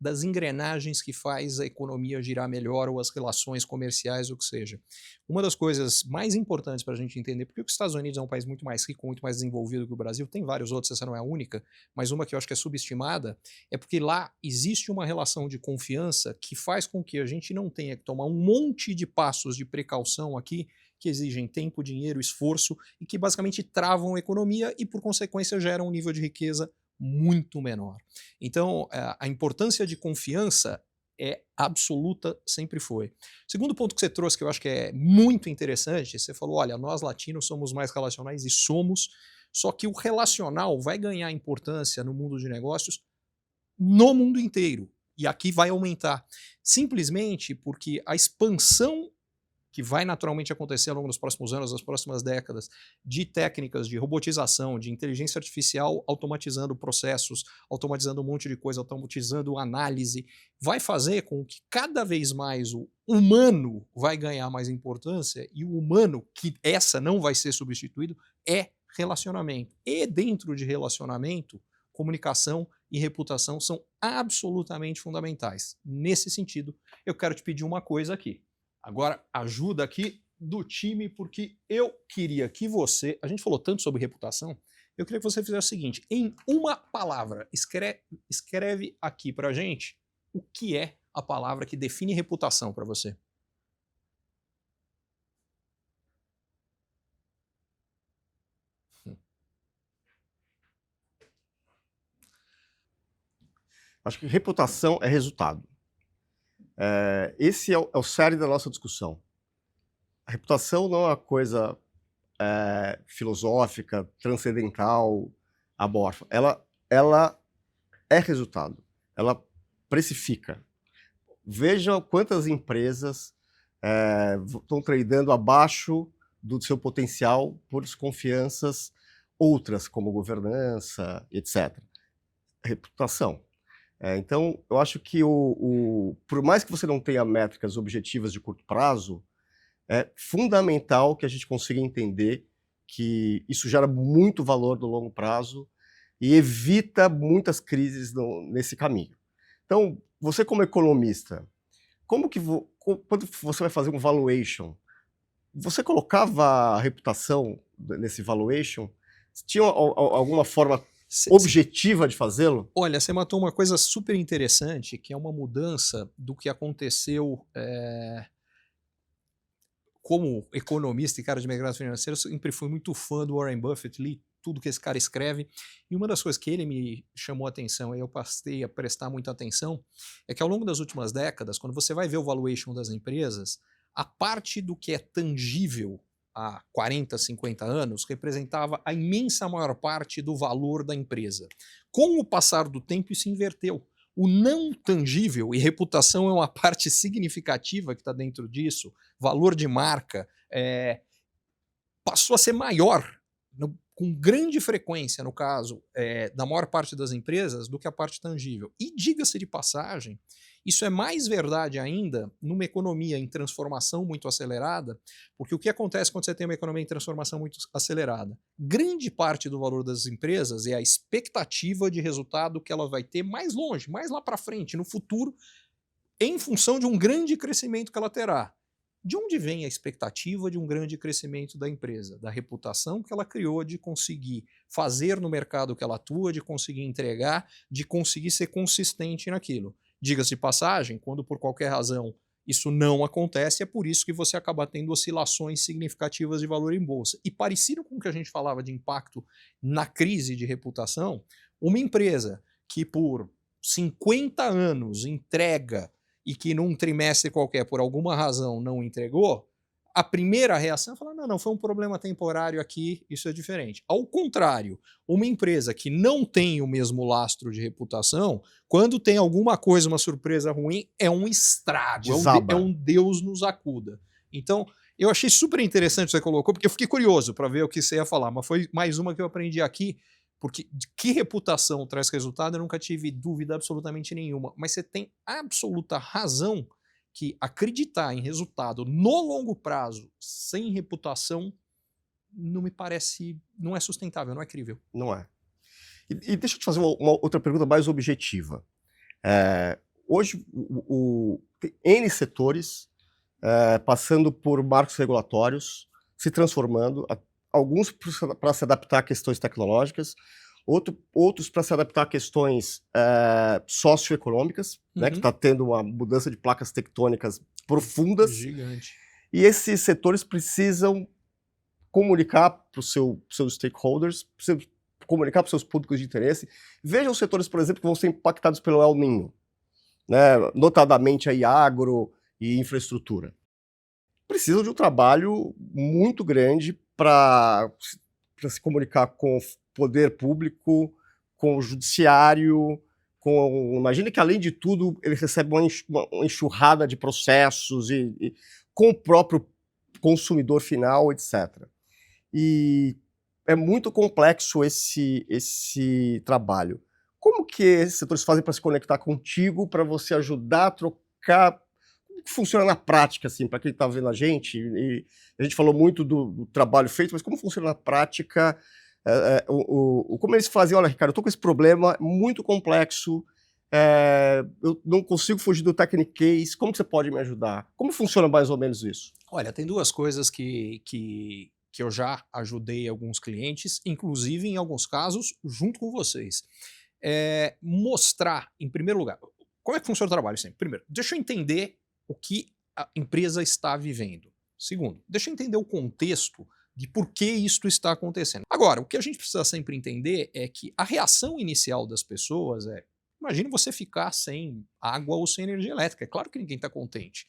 das engrenagens que faz a economia girar melhor ou as relações comerciais, o que seja. Uma das coisas mais importantes para a gente entender, porque os Estados Unidos é um país muito mais rico, muito mais desenvolvido que o Brasil, tem vários outros, essa não é a única, mas uma que eu acho que é subestimada, é porque lá existe uma relação de confiança que faz com que a gente não tenha que tomar um monte de passos de precaução aqui, que exigem tempo, dinheiro, esforço e que basicamente travam a economia e, por consequência, geram um nível de riqueza muito menor. Então, a importância de confiança é absoluta, sempre foi. Segundo ponto que você trouxe, que eu acho que é muito interessante, você falou, olha, nós latinos somos mais relacionais e somos, só que o relacional vai ganhar importância no mundo de negócios no mundo inteiro. E aqui vai aumentar. Simplesmente porque a expansão que vai naturalmente acontecer ao longo dos próximos anos, das próximas décadas, de técnicas de robotização, de inteligência artificial, automatizando processos, automatizando um monte de coisa, automatizando análise, vai fazer com que cada vez mais o humano vai ganhar mais importância e o humano, que essa não vai ser substituído, é relacionamento. E dentro de relacionamento, comunicação e reputação são absolutamente fundamentais. Nesse sentido, eu quero te pedir uma coisa aqui. Agora, ajuda aqui do time, porque eu queria que você... A gente falou tanto sobre reputação, eu queria que você fizesse o seguinte, em uma palavra, escreve aqui pra gente o que é a palavra que define reputação para você. Acho que reputação é resultado. Esse é o cerne da nossa discussão. A reputação não é uma coisa filosófica, transcendental, amorfa. Ela é resultado. Ela precifica. Veja quantas empresas estão tradando abaixo do seu potencial por desconfianças outras, como governança, etc. Reputação. Então, eu acho que por mais que você não tenha métricas objetivas de curto prazo, é fundamental que a gente consiga entender que isso gera muito valor no longo prazo e evita muitas crises nesse caminho. Então, você como economista, quando você vai fazer um valuation, você colocava a reputação nesse valuation? Tinha alguma forma objetiva de fazê-lo? Olha, você matou uma coisa super interessante, que é uma mudança do que aconteceu como economista e cara de mercado financeiro. Eu sempre fui muito fã do Warren Buffett, li tudo que esse cara escreve, e uma das coisas que ele me chamou a atenção, e eu passei a prestar muita atenção, é que ao longo das últimas décadas, quando você vai ver o valuation das empresas, a parte do que é tangível há 40, 50 anos representava a imensa maior parte do valor da empresa. Com o passar do tempo, isso inverteu. O não tangível, e reputação é uma parte significativa que está dentro disso, valor de marca, passou a ser maior, com grande frequência, no caso da maior parte das empresas, do que a parte tangível. E diga-se de passagem, isso é mais verdade ainda numa economia em transformação muito acelerada, porque o que acontece quando você tem uma economia em transformação muito acelerada? Grande parte do valor das empresas é a expectativa de resultado que ela vai ter mais longe, mais lá para frente, no futuro, em função de um grande crescimento que ela terá. De onde vem a expectativa de um grande crescimento da empresa? Da reputação que ela criou de conseguir fazer no mercado que ela atua, de conseguir entregar, de conseguir ser consistente naquilo. Diga-se de passagem, quando por qualquer razão isso não acontece, é por isso que você acaba tendo oscilações significativas de valor em bolsa. E parecido com o que a gente falava de impacto na crise de reputação, uma empresa que por 50 anos entrega e que num trimestre qualquer, por alguma razão, não entregou, a primeira reação é falar, não, foi um problema temporário aqui, isso é diferente. Ao contrário, uma empresa que não tem o mesmo lastro de reputação, quando tem alguma coisa, uma surpresa ruim, é um estrago, é um Deus nos acuda. Então, eu achei super interessante o que você colocou, porque eu fiquei curioso para ver o que você ia falar, mas foi mais uma que eu aprendi aqui, porque de que reputação traz resultado, eu nunca tive dúvida absolutamente nenhuma. Mas você tem absoluta razão que acreditar em resultado no longo prazo, sem reputação, não me parece, não é sustentável, não é crível. Não é. E deixa eu te fazer uma outra pergunta mais objetiva. Hoje, tem N setores passando por marcos regulatórios, se transformando, alguns para se adaptar a questões tecnológicas, outros para se adaptar a questões socioeconômicas, né, que está tendo uma mudança de placas tectônicas profundas. Gigante. E esses setores precisam comunicar para os seus stakeholders, precisam comunicar para os seus públicos de interesse. Vejam os setores, por exemplo, que vão ser impactados pelo El Niño, né, notadamente aí agro e infraestrutura. Precisam de um trabalho muito grande para se comunicar com o poder público, com o judiciário, imagina que, além de tudo, ele recebe uma enxurrada de processos e com o próprio consumidor final, etc. E é muito complexo esse trabalho. Como que esses setores fazem para se conectar contigo, para você ajudar a trocar? Como que funciona na prática, assim, para quem está vendo a gente? E a gente falou muito do trabalho feito, mas como funciona na prática? Como eles fazem? Olha, Ricardo, eu estou com esse problema muito complexo, eu não consigo fugir do techniquez, como que você pode me ajudar? Como funciona mais ou menos isso? Olha, tem duas coisas que eu já ajudei alguns clientes, inclusive em alguns casos junto com vocês. Mostrar, em primeiro lugar, como é que funciona o trabalho sempre? Primeiro, deixa eu entender o que a empresa está vivendo. Segundo, deixa eu entender o contexto de por que isto está acontecendo. Agora, o que a gente precisa sempre entender é que a reação inicial das pessoas imagine você ficar sem água ou sem energia elétrica. É claro que ninguém está contente.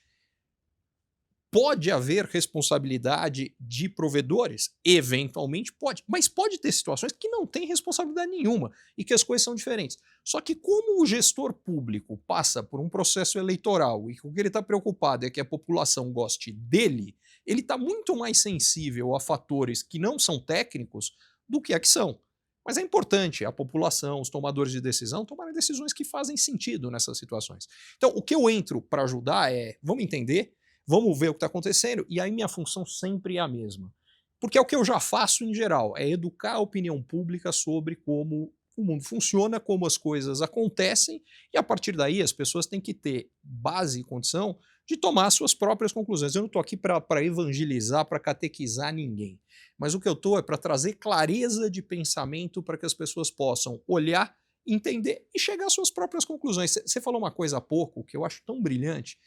Pode haver responsabilidade de provedores? Eventualmente pode, mas pode ter situações que não tem responsabilidade nenhuma e que as coisas são diferentes. Só que como o gestor público passa por um processo eleitoral e o que ele está preocupado é que a população goste dele, ele está muito mais sensível a fatores que não são técnicos do que a que são. Mas é importante a população, os tomadores de decisão, tomarem decisões que fazem sentido nessas situações. Então, o que eu entro para ajudar é, vamos entender, vamos ver o que está acontecendo, e aí minha função sempre é a mesma. Porque é o que eu já faço em geral, é educar a opinião pública sobre como o mundo funciona, como as coisas acontecem, e a partir daí as pessoas têm que ter base e condição de tomar suas próprias conclusões. Eu não estou aqui para evangelizar, para catequizar ninguém. Mas o que eu estou é para trazer clareza de pensamento para que as pessoas possam olhar, entender e chegar às suas próprias conclusões. Você falou uma coisa há pouco que eu acho tão brilhante.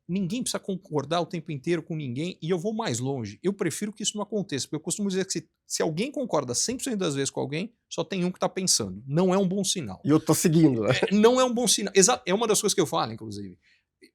Ninguém precisa concordar o tempo inteiro com ninguém, e eu vou mais longe. Eu prefiro que isso não aconteça, porque eu costumo dizer que se alguém concorda 100% das vezes com alguém, só tem um que está pensando. Não é um bom sinal. E eu tô seguindo, né? Não é um bom sinal. Exato. É uma das coisas que eu falo, inclusive.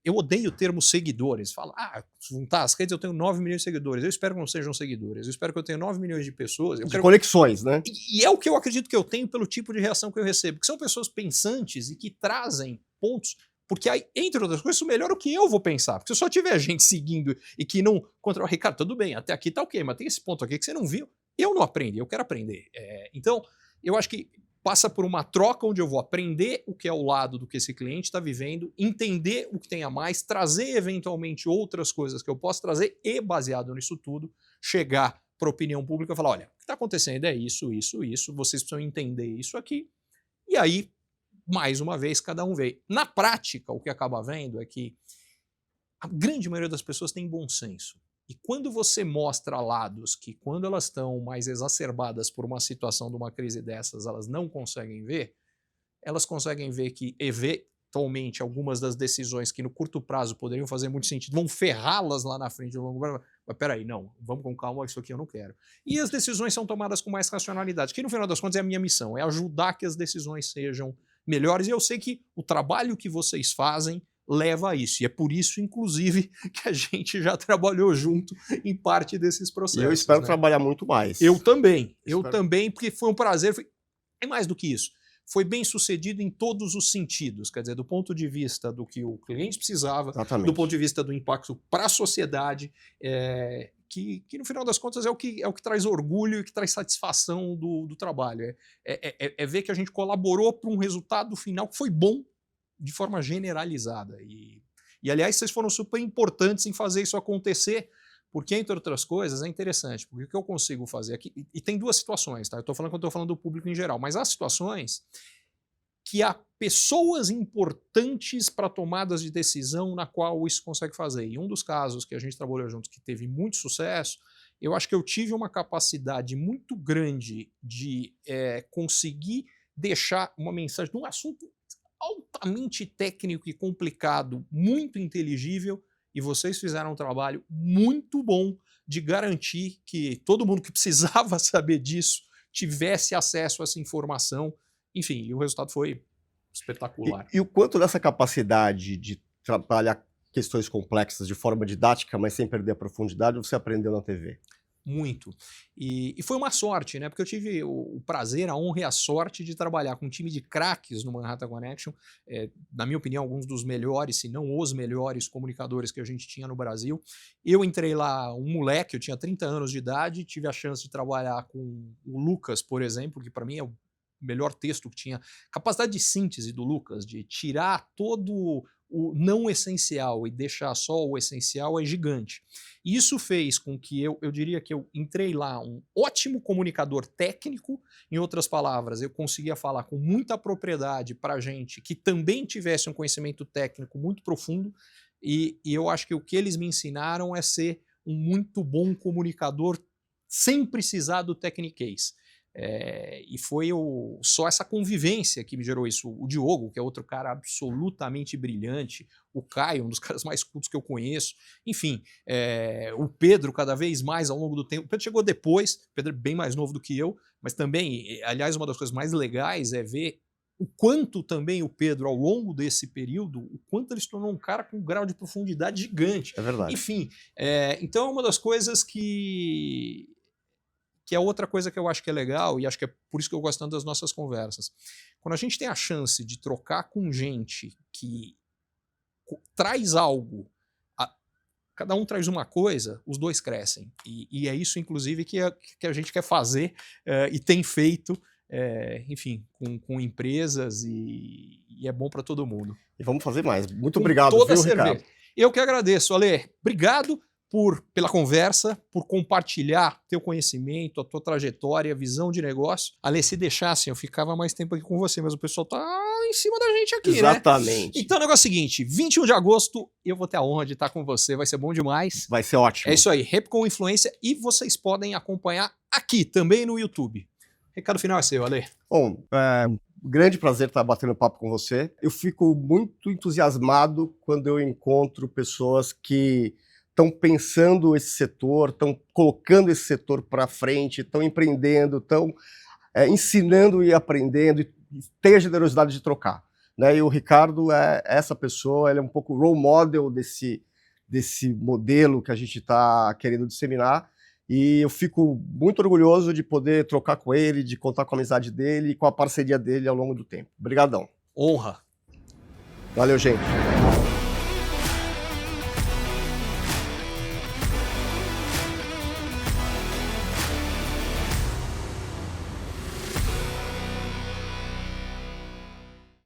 Eu odeio o termo seguidores. Fala, se juntar as redes eu tenho 9 milhões de seguidores. Eu espero que não sejam seguidores. Eu espero que eu tenha 9 milhões de pessoas. De conexões, né? E é o que eu acredito que eu tenho pelo tipo de reação que eu recebo. Que são pessoas pensantes e que trazem pontos. Porque aí, entre outras coisas, isso melhora o que eu vou pensar. Porque se só tiver gente seguindo e que não... Ricardo, tudo bem, até aqui tá ok, mas tem esse ponto aqui que você não viu. Eu não aprendi, eu quero aprender. Então, eu acho que passa por uma troca onde eu vou aprender o que é o lado do que esse cliente está vivendo, entender o que tem a mais, trazer eventualmente outras coisas que eu posso trazer e, baseado nisso tudo, chegar para a opinião pública e falar, olha, o que está acontecendo é isso, isso, isso, vocês precisam entender isso aqui. E aí, mais uma vez, cada um vê. Na prática, o que acaba vendo é que a grande maioria das pessoas tem bom senso. E quando você mostra lados que, quando elas estão mais exacerbadas por uma situação de uma crise dessas, elas não conseguem ver, elas conseguem ver que, eventualmente, algumas das decisões que no curto prazo poderiam fazer muito sentido, vão ferrá-las lá na frente no longo prazo. Mas peraí, não, vamos com calma, isso aqui eu não quero. E as decisões são tomadas com mais racionalidade, que no final das contas é a minha missão, é ajudar que as decisões sejam melhores, e eu sei que o trabalho que vocês fazem leva a isso. E é por isso, inclusive, que a gente já trabalhou junto em parte desses processos. E eu espero trabalhar muito mais. Eu também, porque foi um prazer. É mais do que isso. Foi bem sucedido em todos os sentidos, quer dizer, do ponto de vista do que o cliente precisava, Exatamente. Do ponto de vista do impacto para a sociedade, que no final das contas é o que traz orgulho e que traz satisfação do trabalho. É ver que a gente colaborou para um resultado final que foi bom de forma generalizada. E, aliás, vocês foram super importantes em fazer isso acontecer, porque, entre outras coisas, é interessante, porque o que eu consigo fazer aqui, e tem duas situações, tá? Eu estou falando que eu estou falando do público em geral, mas há situações que há pessoas importantes para tomadas de decisão na qual isso consegue fazer. E um dos casos que a gente trabalhou junto, que teve muito sucesso, eu acho que eu tive uma capacidade muito grande de conseguir deixar uma mensagem de um assunto altamente técnico e complicado, muito inteligível, e vocês fizeram um trabalho muito bom de garantir que todo mundo que precisava saber disso tivesse acesso a essa informação. Enfim, e o resultado foi espetacular. E o quanto dessa capacidade de trabalhar questões complexas de forma didática, mas sem perder a profundidade, você aprendeu na TV? Muito. E foi uma sorte, né? Porque eu tive o prazer, a honra e a sorte de trabalhar com um time de craques no Manhattan Connection, na minha opinião, alguns dos melhores, se não os melhores comunicadores que a gente tinha no Brasil. Eu entrei lá, um moleque, eu tinha 30 anos de idade, tive a chance de trabalhar com o Lucas, por exemplo, que para mim é o melhor texto que tinha. Capacidade de síntese do Lucas, de tirar todo o não essencial e deixar só o essencial, é gigante. E isso fez com que eu diria que eu entrei lá um ótimo comunicador técnico, em outras palavras, eu conseguia falar com muita propriedade para gente que também tivesse um conhecimento técnico muito profundo, e eu acho que o que eles me ensinaram é ser um muito bom comunicador sem precisar do techniquez. E foi só essa convivência que me gerou isso. O Diogo, que é outro cara absolutamente brilhante, o Caio, um dos caras mais cultos que eu conheço, enfim, o Pedro, cada vez mais ao longo do tempo. O Pedro chegou depois, o Pedro é bem mais novo do que eu, mas também, aliás, uma das coisas mais legais é ver o quanto também o Pedro, ao longo desse período, o quanto ele se tornou um cara com um grau de profundidade gigante. É verdade. Enfim, então é uma das coisas que é outra coisa que eu acho que é legal, e acho que é por isso que eu gosto tanto das nossas conversas. Quando a gente tem a chance de trocar com gente que traz algo cada um traz uma coisa, os dois crescem. E é isso, inclusive, que a gente quer fazer e tem feito, enfim, com empresas e é bom para todo mundo. E vamos fazer mais. Muito Com obrigado, toda viu, certeza. Ricardo? Eu que agradeço, Ale. Obrigado pela conversa, por compartilhar teu conhecimento, a tua trajetória, a visão de negócio. Ale, se deixassem, eu ficava mais tempo aqui com você, mas o pessoal tá em cima da gente aqui, Exatamente. né? Então o negócio é o seguinte, 21 de agosto eu vou ter a honra de estar com você, vai ser bom demais. Vai ser ótimo. É isso aí, Repcom Influência, e vocês podem acompanhar aqui, também no YouTube. Recado final é seu, Ale. Bom, grande prazer estar batendo papo com você. Eu fico muito entusiasmado quando eu encontro pessoas que estão pensando esse setor, estão colocando esse setor para frente, estão empreendendo, estão ensinando e aprendendo, e tem a generosidade de trocar. Né? E o Ricardo é essa pessoa, ele é um pouco role model desse modelo que a gente está querendo disseminar, e eu fico muito orgulhoso de poder trocar com ele, de contar com a amizade dele e com a parceria dele ao longo do tempo. Obrigadão. Honra. Valeu, gente.